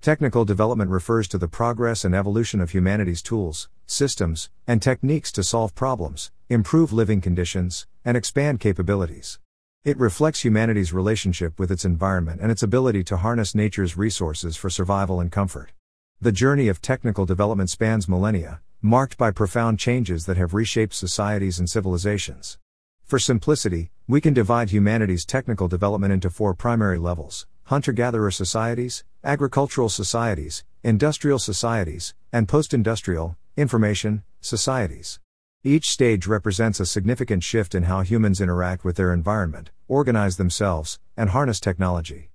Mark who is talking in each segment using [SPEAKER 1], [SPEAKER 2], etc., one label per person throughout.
[SPEAKER 1] Technical development refers to the progress and evolution of humanity's tools, systems, and techniques to solve problems, improve living conditions, and expand capabilities. It reflects humanity's relationship with its environment and its ability to harness nature's resources for survival and comfort. The journey of technical development spans millennia, marked by profound changes that have reshaped societies and civilizations. For simplicity, we can divide humanity's technical development into 4 primary levels: hunter-gatherer societies, agricultural societies, industrial societies, and post-industrial, information, societies. Each stage represents a significant shift in how humans interact with their environment, organize themselves, and harness technology.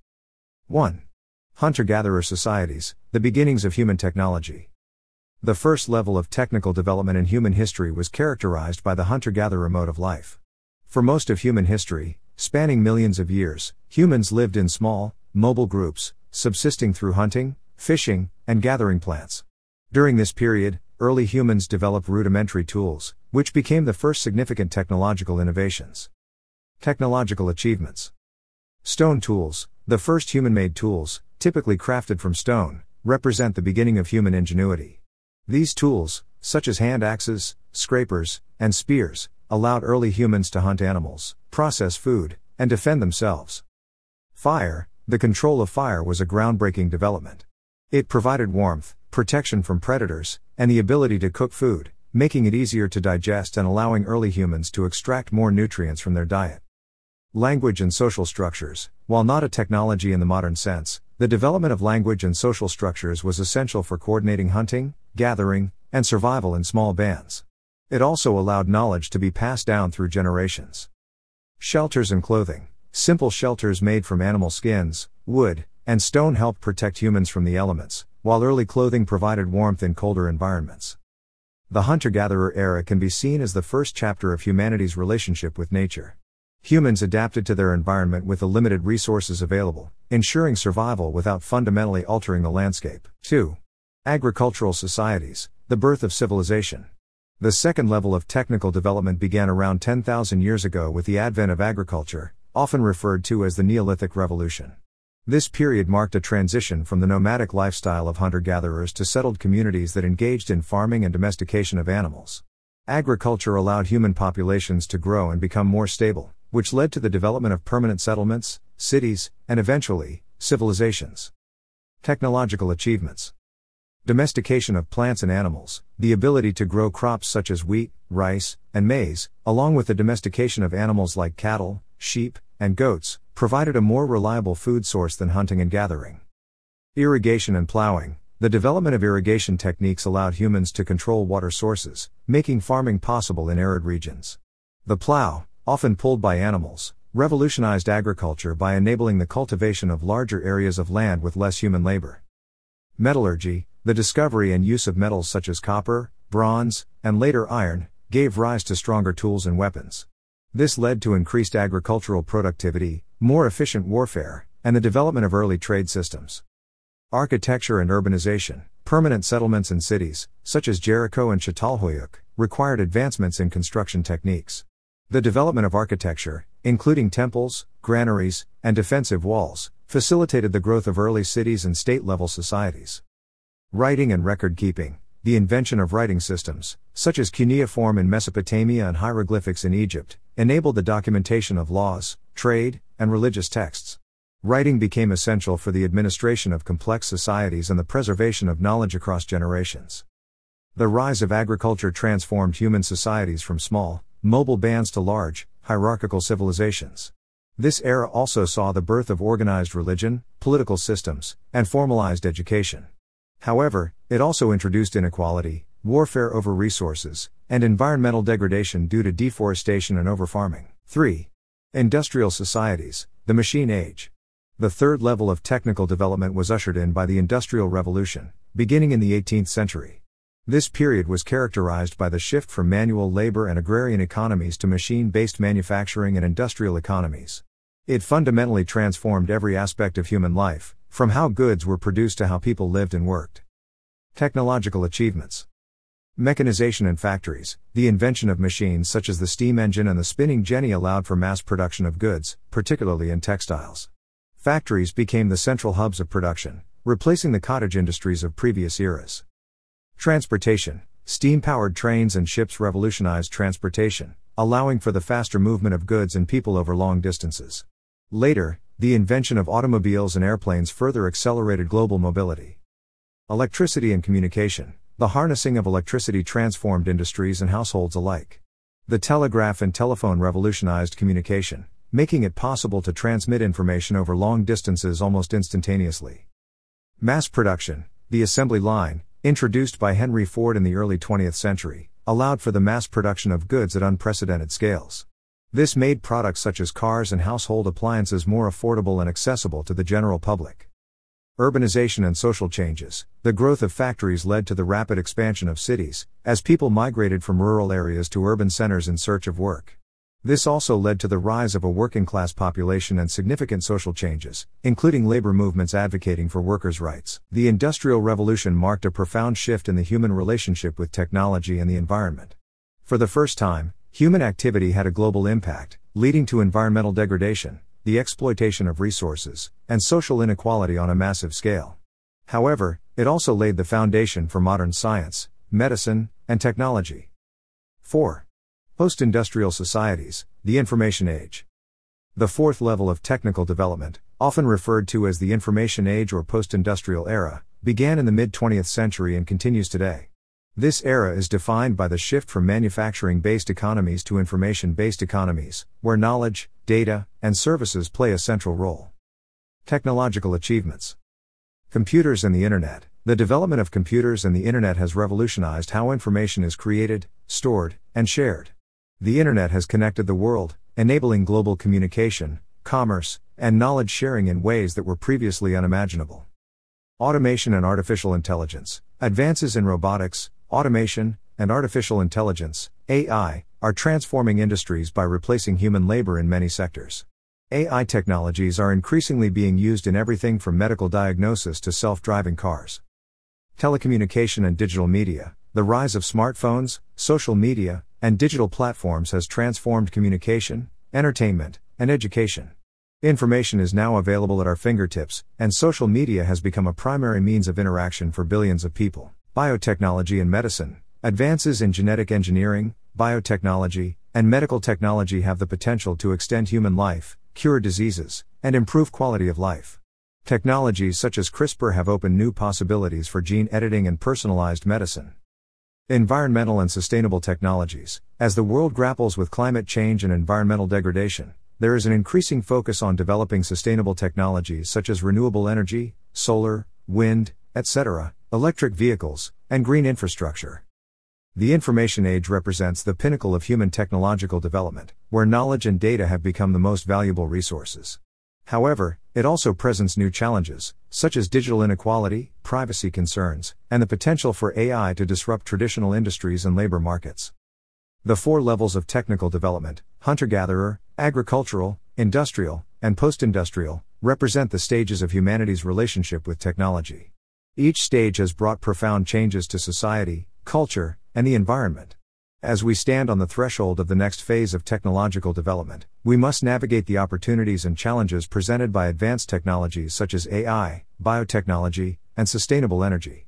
[SPEAKER 1] 1. Hunter-gatherer societies, the beginnings of human technology. The first level of technical development in human history was characterized by the hunter-gatherer mode of life. For most of human history, spanning millions of years, humans lived in small, mobile groups, subsisting through hunting, fishing, and gathering plants. During this period, early humans developed rudimentary tools, which became the first significant technological innovations. Technological achievements. Stone tools, the first human-made tools, typically crafted from stone, represent the beginning of human ingenuity. These tools, such as hand axes, scrapers, and spears, allowed early humans to hunt animals, process food, and defend themselves. Fire, the control of fire was a groundbreaking development. It provided warmth, protection from predators, and the ability to cook food, making it easier to digest and allowing early humans to extract more nutrients from their diet. Language and social structures. While not a technology in the modern sense, the development of language and social structures was essential for coordinating hunting, gathering, and survival in small bands. It also allowed knowledge to be passed down through generations. Shelters and clothing. Simple shelters made from animal skins, wood, and stone helped protect humans from the elements, while early clothing provided warmth in colder environments. The hunter-gatherer era can be seen as the first chapter of humanity's relationship with nature. Humans adapted to their environment with the limited resources available, ensuring survival without fundamentally altering the landscape. 2. Agricultural societies, the birth of civilization. The second level of technical development began around 10,000 years ago with the advent of agriculture, often referred to as the Neolithic Revolution. This period marked a transition from the nomadic lifestyle of hunter-gatherers to settled communities that engaged in farming and domestication of animals. Agriculture allowed human populations to grow and become more stable, which led to the development of permanent settlements, cities, and eventually, civilizations. Technological achievements. Domestication of plants and animals, the ability to grow crops such as wheat, rice, and maize, along with the domestication of animals like cattle, sheep, and goats, provided a more reliable food source than hunting and gathering. Irrigation and plowing. The development of irrigation techniques allowed humans to control water sources, making farming possible in arid regions. The plow, often pulled by animals, revolutionized agriculture by enabling the cultivation of larger areas of land with less human labor. Metallurgy, the discovery and use of metals such as copper, bronze, and later iron, gave rise to stronger tools and weapons. This led to increased agricultural productivity, more efficient warfare, and the development of early trade systems. Architecture and urbanization. Permanent settlements and cities, such as Jericho and Çatalhöyük, required advancements in construction techniques. The development of architecture, including temples, granaries, and defensive walls, facilitated the growth of early cities and state-level societies. Writing and record-keeping. The invention of writing systems, such as cuneiform in Mesopotamia and hieroglyphics in Egypt, enabled the documentation of laws, trade, and religious texts. Writing became essential for the administration of complex societies and the preservation of knowledge across generations. The rise of agriculture transformed human societies from small, mobile bands to large, hierarchical civilizations. This era also saw the birth of organized religion, political systems, and formalized education. However, it also introduced inequality, warfare over resources, and environmental degradation due to deforestation and overfarming. 3. Industrial societies, the machine age. The third level of technical development was ushered in by the Industrial Revolution, beginning in the 18th century. This period was characterized by the shift from manual labor and agrarian economies to machine-based manufacturing and industrial economies. It fundamentally transformed every aspect of human life, from how goods were produced to how people lived and worked. Technological achievements. Mechanization in factories. The invention of machines such as the steam engine and the spinning jenny allowed for mass production of goods, particularly in textiles. Factories became the central hubs of production, replacing the cottage industries of previous eras. Transportation. Steam-powered trains and ships revolutionized transportation, allowing for the faster movement of goods and people over long distances. Later, the invention of automobiles and airplanes further accelerated global mobility. Electricity and communication. The harnessing of electricity transformed industries and households alike. The telegraph and telephone revolutionized communication, making it possible to transmit information over long distances almost instantaneously. Mass production. The assembly line, introduced by Henry Ford in the early 20th century, allowed for the mass production of goods at unprecedented scales. This made products such as cars and household appliances more affordable and accessible to the general public. Urbanization and social changes. The growth of factories led to the rapid expansion of cities, as people migrated from rural areas to urban centers in search of work. This also led to the rise of a working-class population and significant social changes, including labor movements advocating for workers' rights. The Industrial Revolution marked a profound shift in the human relationship with technology and the environment. For the first time, human activity had a global impact, leading to environmental degradation, the exploitation of resources, and social inequality on a massive scale. However, it also laid the foundation for modern science, medicine, and technology. 4. Post-industrial societies, the information age. The fourth level of technical development, often referred to as the information age or post-industrial era, began in the mid-20th century and continues today. This era is defined by the shift from manufacturing-based economies to information-based economies, where knowledge, data, and services play a central role. Technological achievements. Computers and the Internet. The development of computers and the Internet has revolutionized how information is created, stored, and shared. The Internet has connected the world, enabling global communication, commerce, and knowledge sharing in ways that were previously unimaginable. Automation and artificial intelligence. Advances in robotics, automation, and artificial intelligence, AI, are transforming industries by replacing human labor in many sectors. AI technologies are increasingly being used in everything from medical diagnosis to self-driving cars. Telecommunication and digital media. The rise of smartphones, social media, and digital platforms has transformed communication, entertainment, and education. Information is now available at our fingertips, and social media has become a primary means of interaction for billions of people. Biotechnology and medicine. Advances in genetic engineering, biotechnology, and medical technology have the potential to extend human life, cure diseases, and improve quality of life. Technologies such as CRISPR have opened new possibilities for gene editing and personalized medicine. Environmental and sustainable technologies. As the world grapples with climate change and environmental degradation, there is an increasing focus on developing sustainable technologies such as renewable energy, solar, wind, etc., electric vehicles, and green infrastructure. The information age represents the pinnacle of human technological development, where knowledge and data have become the most valuable resources. However, it also presents new challenges, such as digital inequality, privacy concerns, and the potential for AI to disrupt traditional industries and labor markets. The four levels of technical development, hunter-gatherer, agricultural, industrial, and post-industrial, represent the stages of humanity's relationship with technology. Each stage has brought profound changes to society, culture, and the environment. As we stand on the threshold of the next phase of technological development, we must navigate the opportunities and challenges presented by advanced technologies such as AI, biotechnology, and sustainable energy.